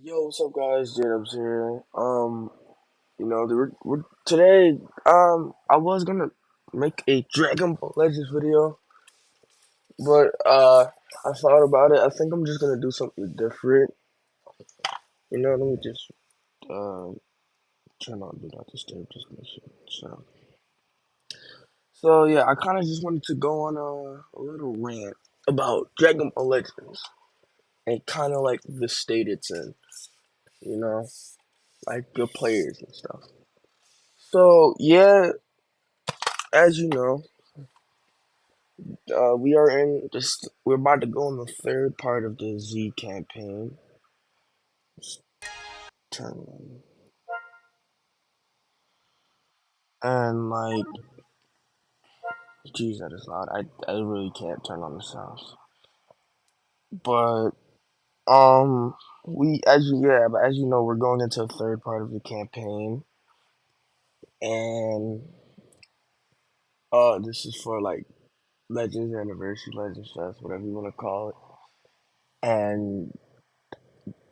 Yo, what's up, guys? J-Dubs here. Today, I was gonna make a Dragon Ball Legends video, but I thought about it. I think I'm just gonna do something different. Let me just turn on Do Not Disturb just to make sure. So yeah, I kind of just wanted to go on a little rant about Dragon Ball Legends and kind of like the state it's in. You know, like the players and stuff. So yeah, as you know. We are in this. We're about to go on the third part of the Z campaign. Let's turn on. And like, geez, that is loud. I really can't turn on the sounds. But we but as you know, we're going into the third part of the campaign, and this is for like Legends Anniversary, Legends Fest, whatever you want to call it. And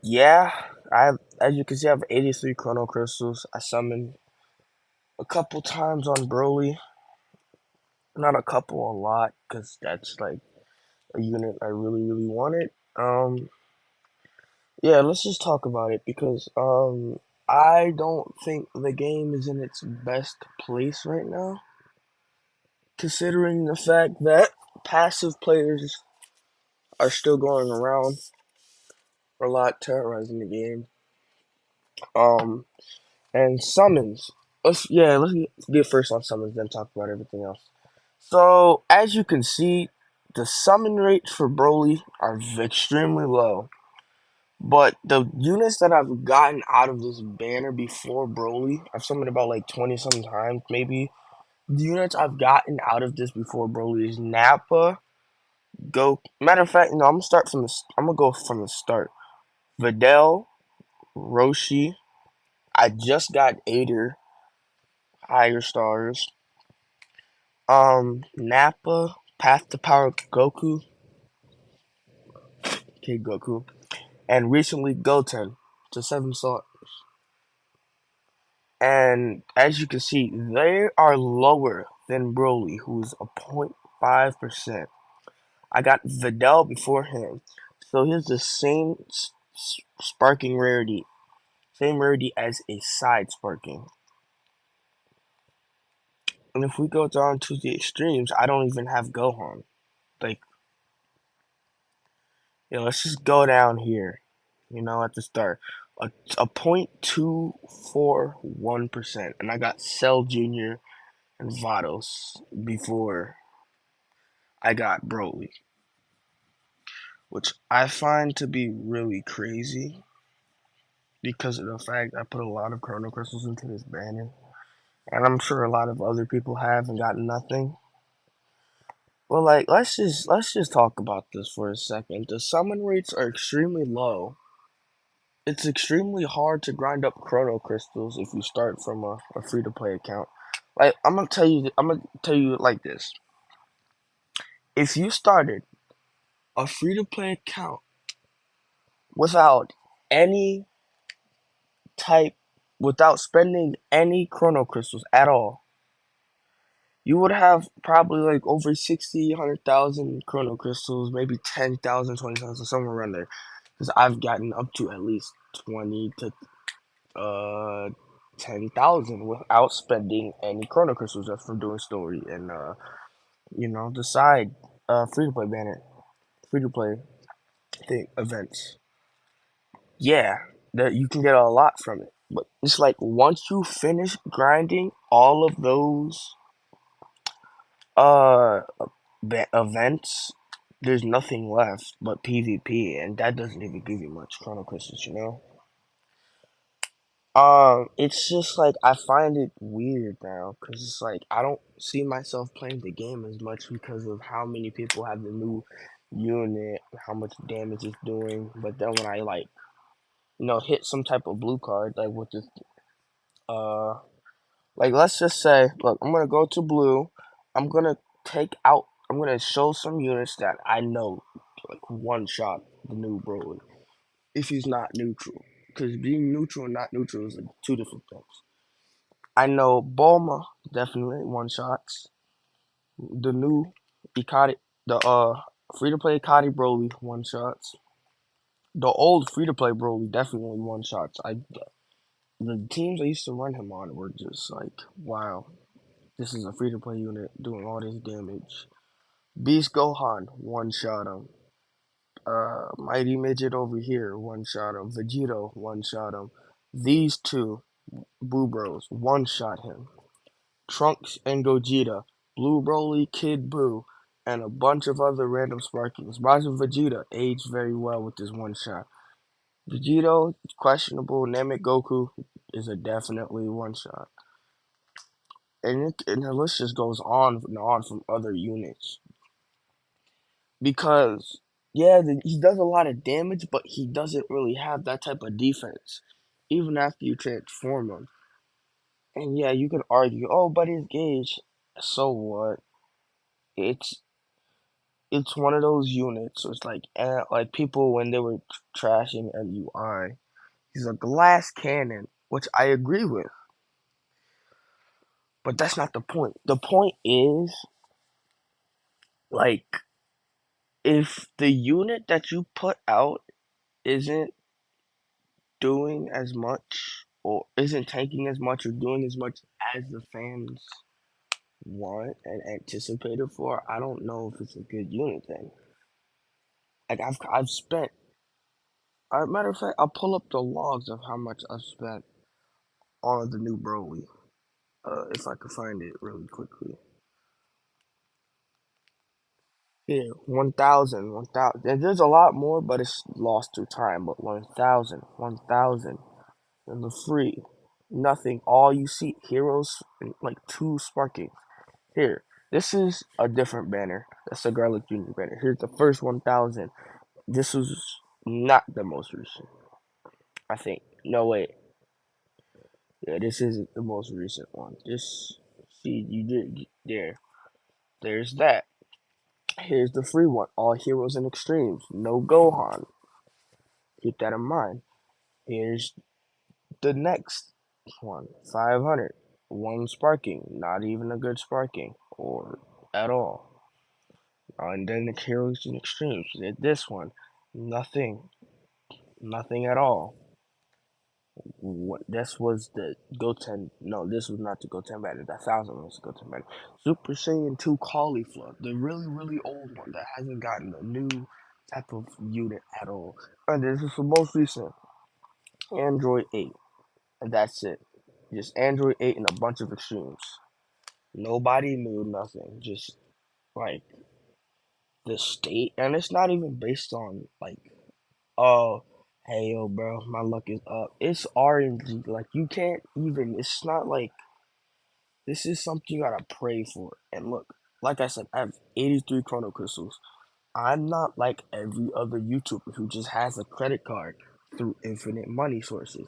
yeah, as you can see, I have 83 chrono crystals. I summoned a couple times on Broly. Not a couple, a lot, because that's like a unit I really, really wanted. Yeah, let's just talk about it because I don't think the game is in its best place right now, considering the fact that passive players are still going around a lot, terrorizing the game. Um, and summons. Let's get first on summons, then talk about everything else. So, as you can see, the summon rates for Broly are extremely low. But the units that I've gotten out of this banner before Broly, I've summoned about like 20 something times, maybe. The units I've gotten out of this before Broly is Nappa, Go. Matter of fact, no, I'm gonna go from the start. Videl, Roshi. I just got Ader, higher stars. Nappa, Path to Power Goku, Kid Goku, and recently Goten to 7 stars. And as you can see, they are lower than Broly, who's a 0.5%. I got Videl before him, so he's the same sparking rarity, same rarity as a side sparking. And if we go down to the extremes, I don't even have Gohan. Like, let's just go down here. At the start, a 0.241%, and I got Cell Junior and Vados before I got Broly, which I find to be really crazy because of the fact I put a lot of chrono crystals into this banner, and I'm sure a lot of other people have and got nothing. Well, like let's just talk about this for a second. The summon rates are extremely low. It's extremely hard to grind up chrono crystals if you start from a free to play account. Like I'm gonna tell you like this. If you started a free to play account without any type without spending any chrono crystals at all, you would have probably like over 60, 100,000 chrono crystals, maybe 10,000, 20,000, somewhere around there. Because I've gotten up to at least 20 to 10,000 without spending any chrono crystals just from doing story and the side free to play banner, free to play thing events. Yeah, that you can get a lot from it. But it's like once you finish grinding all of those uh events, there's nothing left but PvP, and that doesn't even give you much chrono crystals. It's just like I find it weird now because it's like I don't see myself playing the game as much because of how many people have the new unit, how much damage it's doing. But then when I like hit some type of blue card like with this uh like let's just say, look, I'm gonna go to blue. I'm gonna I'm gonna show some units that I know like one shot the new Broly if he's not neutral. because being neutral and not neutral is like two different things. I know Bulma definitely one shots. The new Ikari, the free to play Ikari Broly one shots. The old free to play Broly definitely one shots. The teams I used to run him on were just like, wow, this is a free to play unit doing all this damage. Beast Gohan one shot him. Mighty Midget over here one shot him. Vegito one shot him. These two Boo Bros one shot him. Trunks and Gogeta, Blue Broly, Kid Buu, and a bunch of other random Sparkings. Majin Vegeta aged very well with this one shot. Vegito, questionable. Namek Goku is a definitely one shot. And the list just goes on and on from other units. Because, yeah, he does a lot of damage, but he doesn't really have that type of defense, even after you transform him. And yeah, you can argue, oh, but his gauge. So what? It's it's one of those units. So it's like people when they were trashing MUI. He's a glass cannon, which I agree with, but that's not the point. The point is like if the unit that you put out isn't doing as much or isn't tanking as much or doing as much as the fans want and anticipated for, I don't know if it's a good unit then. Like I've spent. Matter of fact, I'll pull up the logs of how much I've spent on the new Broly. If I could find it really quickly. Here, 1,000, 1,000. There's a lot more, but it's lost through time. But 1,000, 1,000. And the free. Nothing. All you see, heroes, and like two sparking. Here, this is a different banner. That's a Garlic Jr. banner. Here's the first 1,000. This was not the most recent, I think. No, wait. Yeah, this isn't the most recent one. Just see, you did there. There's that. Here's the free one. All heroes and extremes. No Gohan. Keep that in mind. Here's the next one. 500. One sparking. Not even a good sparking. Or at all. And then the heroes and extremes. This one. Nothing. Nothing at all. What this was the Goten. No, this was not the Goten banner. The 1,000 was the Goten banner. Super Saiyan 2 Cauliflower, the really really old one that hasn't gotten a new type of unit at all. And this is the most recent Android 8, and that's it. Just Android 8 and a bunch of extremes. Nobody knew nothing. Just like the state, and it's not even based on like, oh, hey yo, bro, my luck is up. It's RNG. Like you can't even. It's not like this is something you gotta pray for. And look, like I said, I have 83 chrono crystals. I'm not like every other YouTuber who just has a credit card through infinite money sources.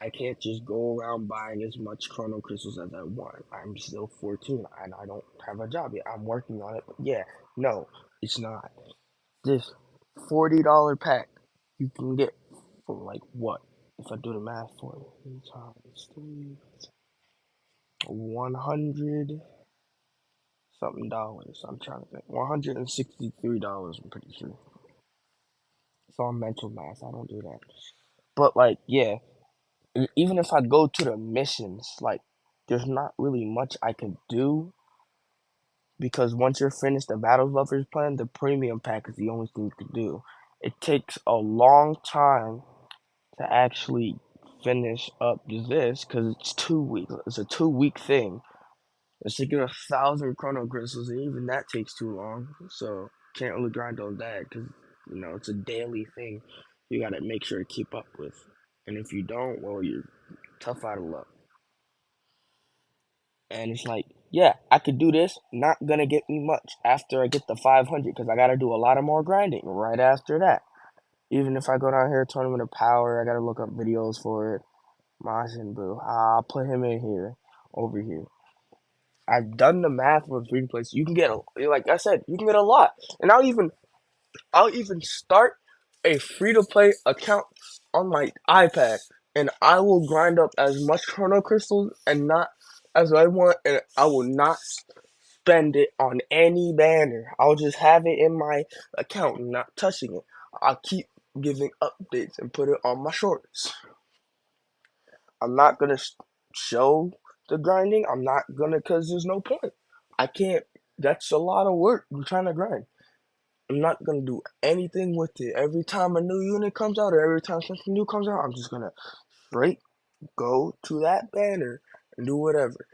I can't just go around buying as much chrono crystals as I want. I'm still 14 and I don't have a job yet. I'm working on it, but yeah, no, it's not. This $40 pack you can get for like what? If I do the math for you, times 3, 100 something dollars. I'm trying to think. $163. I'm pretty sure. It's all mental math. I don't do that. But like, yeah, even if I go to the missions, like, there's not really much I can do because once you're finished the Battle Lovers plan, the premium pack is the only thing you can do. It takes a long time to actually finish up this because it's 2 weeks. It's a 2 week thing. It's to get 1,000 chrono crystals, and even that takes too long. So can't really grind on that because it's a daily thing. You gotta make sure to keep up with, and if you don't, well, you're tough out of luck. And it's like, yeah, I could do this. Not gonna get me much after I get the 500 because I gotta do a lot of more grinding right after that. Even if I go down here, Tournament of Power, I gotta look up videos for it. Majin Buu, I'll put him in here, over here. I've done the math with free plays. You can get like I said, you can get a lot, and I'll even start a free to play account on my iPad, and I will grind up as much chrono crystals and not as I want, and I will not spend it on any banner. I'll just have it in my account and not touching it. I'll keep giving updates and put it on my shorts. I'm not gonna show the grinding. I'm not gonna, cause there's no point. I can't. That's a lot of work. I'm trying to grind. I'm not gonna do anything with it. Every time a new unit comes out, or every time something new comes out, I'm just gonna straight go to that banner and do whatever.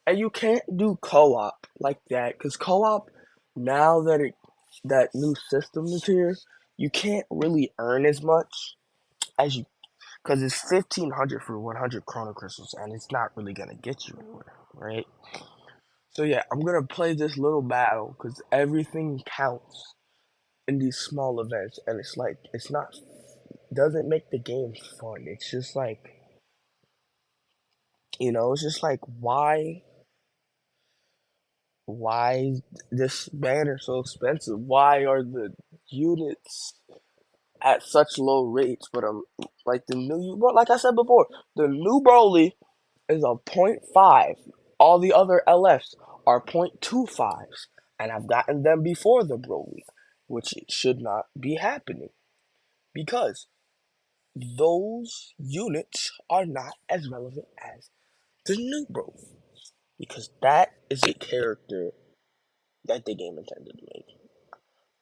And you can't do co-op like that, cause co-op, now that that new system is here, you can't really earn as much as you, cause it's 1,500 for 100 chrono crystals, and it's not really gonna get you anywhere, right? So yeah, I'm gonna play this little battle, cause everything counts in these small events, and it's like it's not, doesn't make the game fun. It's just like, it's just like, why this banner so expensive? Why are the units at such low rates? But like the new, like I said before, the new Broly is a point 0.5. All the other LFs are 0.25s, and I've gotten them before the Broly, which should not be happening because those units are not as relevant as the new Broly, because that is a character that the game intended to make.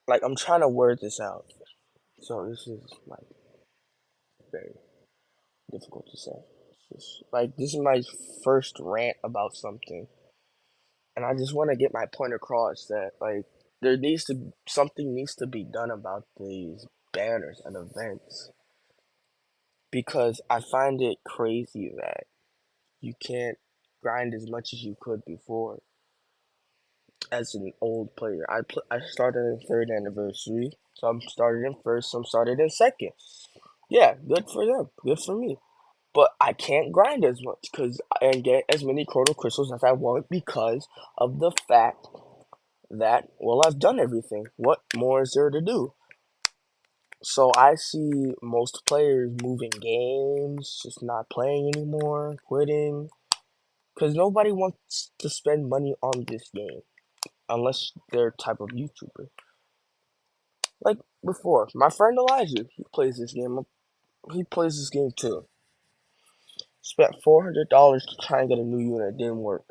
Like, I'm trying to word this out, so this is like very difficult to say. Like, this is my first rant about something, and I just want to get my point across that, like, something needs to be done about these banners and events, because I find it crazy that you can't grind as much as you could before. As an old player, I started in third anniversary. Some started in first, some started in second. Yeah, good for them, good for me. But I can't grind as much and get as many chrono crystals as I want, because of the fact that, well, I've done everything. What more is there to do? So I see most players moving games, just not playing anymore, quitting, because nobody wants to spend money on this game unless they're type of YouTuber. Like before, my friend Elijah, he plays this game. He plays this game too. Spent $400 to try and get a new unit. It didn't work.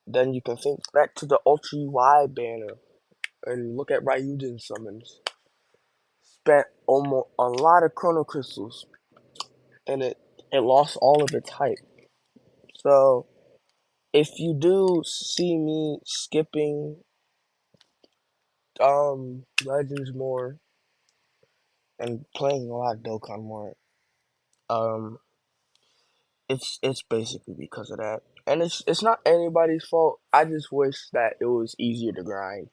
Then you can think back to the Ultra UI banner and look at Ryujin summons. Spent almost a lot of chrono crystals, and it lost all of its hype. So if you do see me skipping Legends more and playing a lot of Dokkan more, um it's basically because of that. And it's not anybody's fault. I just wish that it was easier to grind,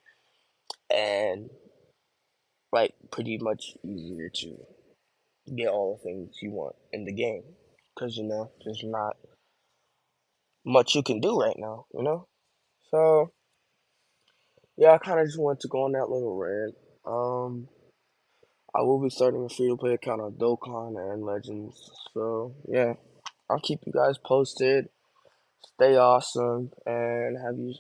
and like pretty much easier to get all the things you want in the game. Cause there's not much you can do right now. So yeah, I kinda just wanted to go on that little rant. I will be starting a free to play account on Dokkan and Legends. So yeah. I'll keep you guys posted. Stay awesome and have you